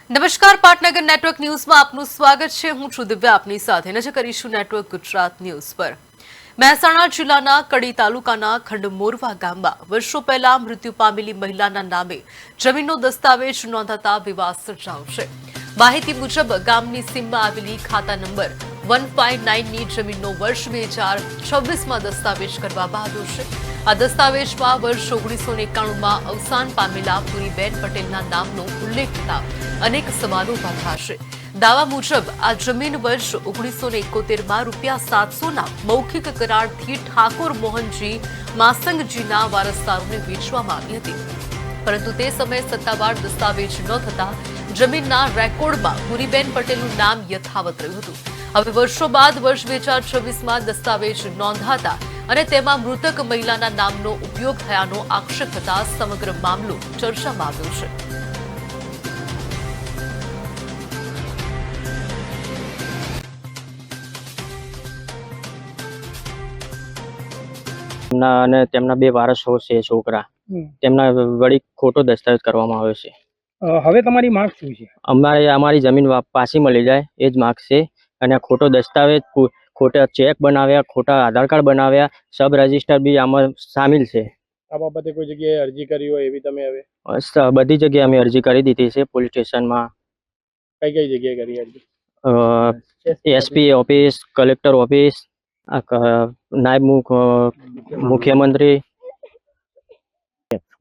નમસ્કાર, પાટનગર નેટવર્ક ન્યૂઝમાં આપનું સ્વાગત છે। હું છું દિવ્યા, આપની સાથે નજર કરીશું નેટવર્ક ગુજરાત ન્યૂઝ પર। મહેસાણા જિલ્લાના કડી તાલુકાના ખંડમોરવા ગામમાં વર્ષો પહેલા મૃત્યુ પામેલી મહિલાના નામે જમીનનો દસ્તાવેજ નોંધાતા વિવાદ સર્જાયો છે। માહિતી મુજબ ગામની સીમમાં આવેલી ખાતા નંબર 159ની જમીનનો વર્ષ 2026માં દસ્તાવેજ કરવામાં આવ્યો છે। આ દસ્તાવેજમાં વર્ષ 1991માં અવસાન પામેલા પુરીબેન પટેલના નામનો ઉલ્લેખ થતા અનેક સવાલો ઉભા થયા છે। દાવા મુજબ આ જમીન વર્ષ 1971માં ₹700ના મૌખિક કરારથી ઠાકોર મોહનજી માસંગજીના વારસદારોને વેચવામાં આવી હતી, પરંતુ તે સમયે સત્તાવાર દસ્તાવેજ ન થતા જમીનના રેકોર્ડમાં પુરીબેન પટેલનું નામ યથાવત રહ્યું હતું। હવે વર્ષો બાદ વર્ષ 2026માં દસ્તાવેજ નોંધાતા અને તેમાં મૃતક મહિલાના નામનો ઉપયોગ થયાનો આક્ષેપ થતા સમગ્ર મામલો ચર્ચામાં આવ્યો છે। અને તેમના બે વારસો છે છોકરા, તેમના વળી ખોટો દસ્તાવેજ કરવામાં આવ્યો છે। હવે તમારી માંગ શું છે? અમારી જમીન પાછી મળી જાય એ જ માંગ છે। અને ખોટો દસ્તાવેજ, ખોટા ચેક બનાવ્યા, ખોટા આધાર કાર્ડ બનાવ્યા, સબ રજિસ્ટર બી આમાં સામેલ છે। આ બાબતે કોઈ જગ્યાએ અરજી કરી હોય એવી તમે હવે? બધી જગ્યાએ અમે અરજી કરી દીધી છે। પોલીસ સ્ટેશનમાં, કઈ જગ્યાએ કરી અરજી? એસપી ઓફિસ, કલેક્ટર ઓફિસ, નાયબ મુખ્યમંત્રી।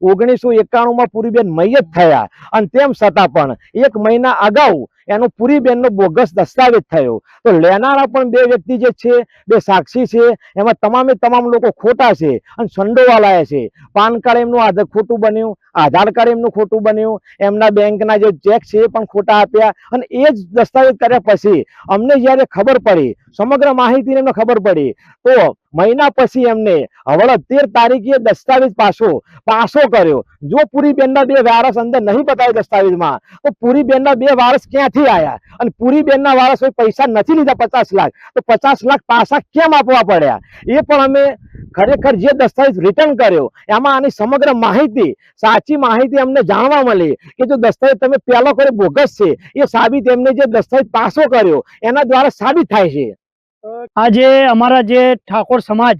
1991માં પુરીબેન મૈયત થયા અને તેમ છતાં પણ 1 મહિના અગાઉ એનો પુરીબેનનો બોગસ દસ્તાવેજ થયો, તો લેનારા પણ બે વ્યક્તિ જે છે, બે સાક્ષી છે, એમાં તમામ લોકો ખોટા છે અને સંડોવાલાયા છે। પાન કાર્ડ એમનું ખોટું બન્યું, આધાર કાર્ડ એમનું ખોટું બન્યું, એમના બેંકના જે ચેક છે એ પણ ખોટા આપ્યા। અને એ જ દસ્તાવેજ કર્યા પછી અમને જ્યારે ખબર પડી, સમગ્ર માહિતી એમને ખબર પડી, તો મહિના પછી એમને હવે 13 તારીખે દસ્તાવેજ પાછો કર્યો। જો પુરીબેનના બે વારસ અંદર નહીં બતાવે દસ્તાવેજમાં, તો પુરીબેનના બે વારસ ક્યાંથી આવ્યા? અને પુરીબેનના વારસોએ પૈસા નથી લીધા 50 લાખ, તો 50 લાખ પાછા કેમ આપવા પડ્યા? એ પણ અમે ખરેખર જે દસ્તાવેજ રિટર્ન કર્યો એમાં આની સમગ્ર માહિતી, સાચી માહિતી અમને જાણવા મળી કે જો દસ્તાવેજ તમે પહેલો કર્યો બોગસ છે, એ સાબિત એમને જે દસ્તાવેજ પાછો કર્યો એના દ્વારા સાબિત થાય છે। આજે અમારા જે ઠાકોર સમાજ,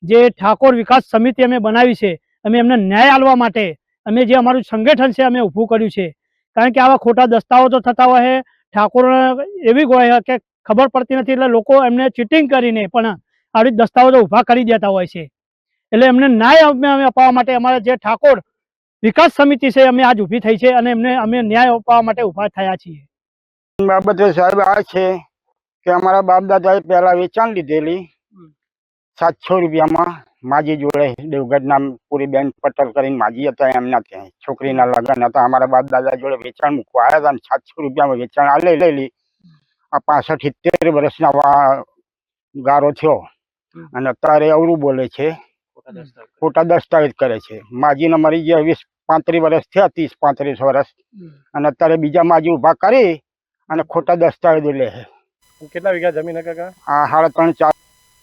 જે ઠાકોર વિકાસ સમિતિ અમે બનાવી છે, અમે એમને ન્યાય આપવા માટે અમે જે અમારું સંગઠન છે અમે ઊભું કર્યું છે। કારણ કે આવા ખોટા દસ્તાવેજો થતા હોય છે, ઠાકોર એવી હોય કે ખબર પડતી નથી, એટલે લોકો એમને ચીટિંગ કરીને પણ આવી દસ્તાવેજો ઊભા કરી દેતા હોય છે। એટલે એમને ન્યાય અમે અપાવવા માટે અમારા જે ઠાકોર વિકાસ સમિતિ છે અમે આજ ઊભી થઈ છે અને અમે ન્યાય અપાવવા માટે ઊભા થયા છીએ। બાબતે સાહેબ આ છે કે અમારા બાપ દાદાએ પહેલા વેચાણ લીધેલી 700 રૂપિયામાં માજી જોડે, દેવગઢના પુરીબેન પટેલ કરીને માજી હતા, એમના ત્યાં છોકરીના લગ્ન હતા। અમારા બાપ દાદા જોડે વેચાણ મૂકવા આવ્યા હતા, 700 રૂપિયામાં વેચાણ લેલી। આ 65-70 વર્ષના ગારો થયો અને અત્યારે અવરું બોલે છે, ખોટા દસ્તાવેજ કરે છે। માજીને મરી ગયા 20-35 વર્ષ થયા, 30-35 વર્ષ, અને અત્યારે બીજા માજી ઉભા કરી અને ખોટા દસ્તાવેજો લે છે। કેટલા વીઘા જમીન કાકા? આ 3.5-4